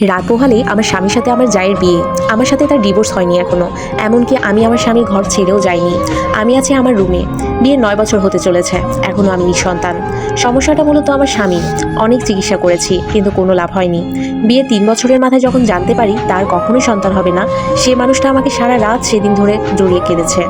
রাত পোহালেই আমার স্বামীর সাথে আমার জায়ের বিয়ে। আমার সাথে তার ডিভোর্স হয়নি এখনো। এমনকি আমি আমার স্বামীর ঘর ছেড়েও যাইনি। আমি আছি আমার রুমে। বিয়ের 9 বছর হতে চলেছে, এখনো আমি নিঃসন্তান। সমস্যাটা মূলত আমার স্বামী। অনেক চিকিৎসা করেছি, কিন্তু কোনো লাভ হয়নি। বিয়ের 3 বছরের মাথায় যখন জানতে পারি তার কখনোই সন্তান হবে না, সে মানুষটা আমাকে সারা রাত সেদিন ধরে জড়িয়ে কেঁদেছে।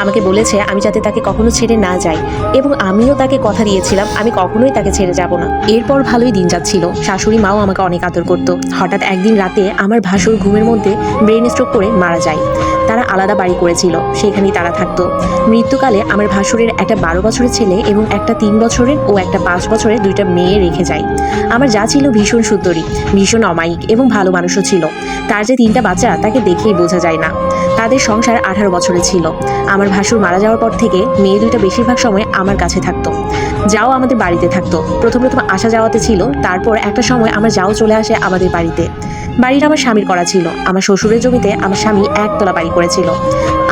আমাকে বলেছে আমি যাতে তাকে কখনো ছেড়ে না যাই, এবং আমিও তাকে কথা দিয়েছিলাম আমি কখনোই তাকে ছেড়ে যাব না। এরপর ভালোই দিন যাচ্ছিল। শাশুড়ি মাও আমাকে অনেক আদর করতো। হঠাৎ একদিন রাতে আমার ভাসুর ঘুমের মধ্যে ব্রেন স্ট্রোক করে মারা যায়। তারা আলাদা বাড়ি করেছিল, সেখানেই তারা থাকতো। মৃত্যুকালে আমার ভাসুরের একটা 12 বছরের ছেলে এবং একটা 3 বছরের ও একটা 5 বছরের 2টা মেয়ে রেখে যায়। আমার যা ছিল ভীষণ সুন্দরী, ভীষণ অমায়িক এবং ভালো মানুষও ছিল। তার যে 3টা বাচ্চা তাকে দেখেই বোঝা যায় না। তাদের সংসার 18 বছরের ছিল। আমার ভাসুর মারা যাওয়ার পর থেকে মেয়ে 2টা বেশিরভাগ সময় আমার কাছে থাকতো। যাও আমাদের বাড়িতে থাকতো। প্রথম আসা যাওয়াতে ছিল, তারপর একটা সময় আমার যাও চলে আসে আমাদের বাড়িতে। বাড়িটা আমার স্বামীর করা ছিল। আমার শ্বশুরের জমিতে আমার স্বামী একতলা বাড়ি করেছিল।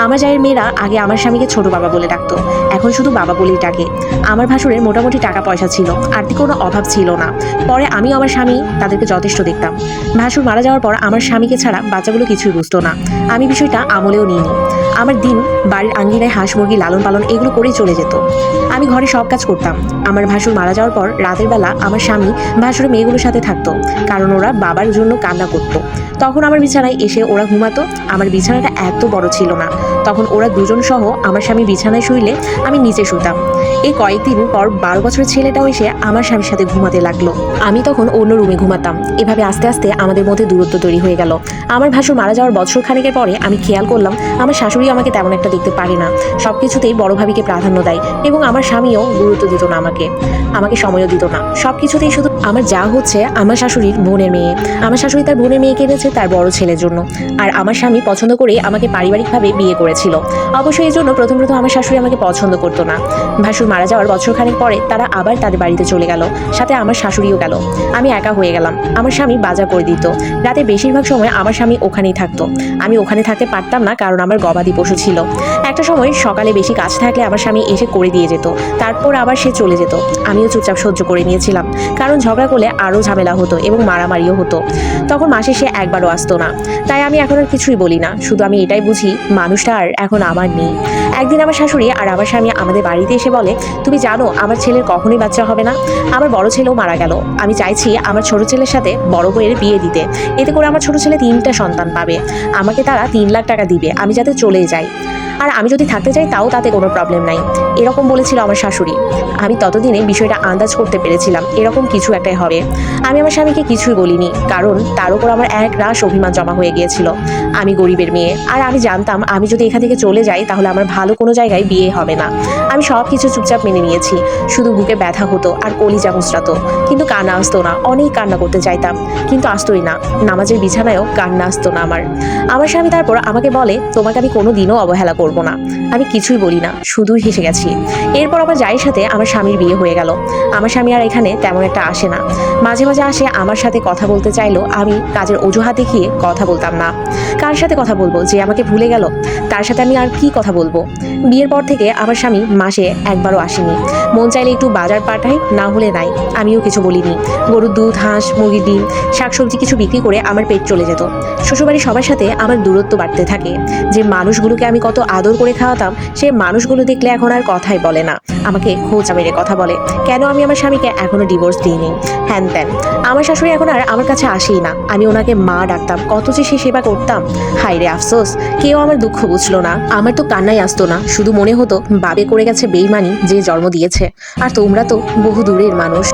আমার জায়ের মেয়েরা আগে আমার স্বামীকে ছোট বাবা বলে ডাকতো, এখন শুধু বাবা বলেই ডাকে। আমার ভাসুরের মোটামুটি টাকা পয়সা ছিল, আর্থিক কোনো অভাব ছিল না। পরে আমি আমার স্বামী তাদেরকে যথেষ্ট দেখতাম। ভাসুর মারা যাওয়ার পর আমার স্বামীকে ছাড়া বাচ্চাগুলো কিছুই বুঝতো না। আমি বিষয়টা আমলেও নিইনি। আমার দিন বাড়ির আঙ্গিনায় হাঁস মুরগি লালন পালন এগুলো করেই চলে যেত। আমি ঘরে সব কাজ করতাম। আমার ভাসুর মারা যাওয়ার পর রাতের বেলা আমার স্বামী ভাসুরের মেয়েগুলোর সাথে থাকতো, কারণ ওরা বাবার জন্য কান্না করতো। তখন আমার বিছানায় এসে ওরা ঘুমাতো। আমার বিছানাটা এত বড় ছিল না, তখন ওরা দুজন সহ আমার স্বামী বিছানায় শুইলে আমি নিচে শুতাম। এই কয়েকদিন পর 12 বছরের ছেলেটাও এসে আমার স্বামীর সাথে ঘুমাতে লাগলো। আমি তখন অন্য রুমে ঘুমাতাম। এভাবে আস্তে আস্তে আমাদের মধ্যে দূরত্ব তৈরি হয়ে গেল। আমার ভাসুর মারা যাওয়ার বছর খানেকের পরে আমি খেয়াল করলাম আমার শাশুড়ি আমাকে তেমন একটা দেখতে পারে না। সবকিছুতেই বড় ভাবিকে প্রাধান্য দেয়, এবং আমার স্বামীও গুরুত্ব দিত না আমাকে সময়ও দিত না। সবকিছুতেই শুধু আমার যা হচ্ছে আমার শাশুড়ির বোনের মেয়ে। আমার শাশুড়ি তার বোনের মেয়েকে এনেছে তার বড় ছেলের জন্য। আর আমার স্বামী পছন্দ করে আমাকে পারিবারিকভাবে বিয়ে করেছিল। অবশ্যই এই জন্য প্রথম আমার শাশুড়ি আমাকে পছন্দ করতো না। ভাসুর মারা যাওয়ার বছরখানেক পরে তারা আবার তাদের বাড়িতে চলে গেল, সাথে আমার শাশুড়িও গেল। আমি একা হয়ে গেলাম। আমার স্বামী বাজার করে দিত। রাতে বেশিরভাগ সময় আমার স্বামী ওখানেই থাকতো। আমি ওখানে থাকতে পারতাম না, কারণ আমার গবাদি পশু ছিল। একটা সময় সকালে বেশি কাজ থাকলে আমার স্বামী এসে করে দিয়ে যেত, তারপর আবার সে চলে যেত। আমিও চুপচাপ সহ্য করে নিয়েছিলাম, কারণ ঝগড়া করলে আরও ঝামেলা হতো এবং মারামারিও হতো। তখন মাসে সে একবারও আসতো না। তাই আমি এখন আর কিছুই বলি না, শুধু আমি এটাই বুঝি মানুষটা আর এখন আমার নেই। একদিন আমার শাশুড়ি আর আমার স্বামী আমাদের বাড়িতে এসে বলে, তুমি জানো আমার ছেলের কখনোই বাচ্চা হবে না। আমার বড় ছেলেও মারা গেল। আমি চাইছি আমার ছোট ছেলের সাথে বড় বউয়ের বিয়ে দিতে, এতে করে আমার ছোট ছেলে 3টা সন্তান পাবে। আমাকে তারা 3 লাখ টাকা দিবে আমি যাতে চলে যাই, আর আমি যদি থাকতে চাই তাও তাতে কোনো প্রবলেম নাই। এরকম বলেছিল আমার শাশুড়ি। আমি ততদিনে বিষয়টা আন্দাজ করতে পেরেছিলাম এরকম কিছু একটাই হবে। আমি আমার স্বামীকে কিছুই বলিনি, কারণ তার উপর আমার এক রাশ অভিমান জমা হয়ে গিয়েছিল। আমি গরিবের মেয়ে, আর আমি জানতাম আমি যদি এখান থেকে চলে যাই তাহলে আমার ভালো কোনো জায়গায় বিয়ে হবে না। আমি সব কিছু চুপচাপ মেনে নিয়েছি। শুধু বুকে ব্যথা হতো আর কলিজা মুচড়াতো, কিন্তু কান্না আসতো না। অনেক কান্না করতে চাইতাম, কিন্তু আসতোই না। নামাজের বিছানায়ও কান্না আসতো না আমার স্বামী তারপর আমাকে বলে, তোমাকে আমি কোনো দিনও অবহেলা করবো না। আমি কিছুই বলি না, শুধুই হেসে গেছি। এরপর আমার জায়ের সাথে আমার স্বামীর বিয়ে হয়ে গেল। আমার স্বামী আর এখানে তেমন একটা আসে না। মাঝে মাঝে আসে, আমার সাথে কথা বলতে চাইলো আমি কাজের অজুহাত দেখিয়ে কথা বলতাম না। কার সাথে কথা বলবো যে আমাকে ভুলে গেল? তার সাথে আমি আর কি কথা বলবো? বিয়ের পর থেকে আমার স্বামী মাসে একবারও আসেনি। মন চাইলে একটু বাজার পাঠাই, না হলে নাই। আমিও কিছু বলিনি। গরুর দুধ, হাঁস, মুরগির ডিম, শাকসবজি কিছু বিক্রি করে আমার পেট চলে যেত। শ্বশুরবাড়ির সবার সাথে আমার দূরত্ব বাড়তে থাকে। যে মানুষগুলোকে আমি কত আদর করে খাওয়াতাম, সে মানুষগুলো দেখলে এখন আর কথাই বলে না, আমাকে খোঁচা মেরে কথা বলে। কেন আমি আমার স্বামীকে এখনো ডিভোর্স দিইনি, হ্যান ত্যান। আমার শাশুড়ি এখন আর আমার কাছে আসেই না। আমি ওনাকে মা ডাকতাম, কত যে সে সেবা করতাম। হায় রে আফসোস, কেউ আমার দুঃখ বুঝলো না। আমার তো কান্নাই আসতো না, শুধু মনে হতো বাবে করে গেছে বেইমানি যে জন্ম দিয়েছে, আর তোমরা তো বহু দূরের মানুষ।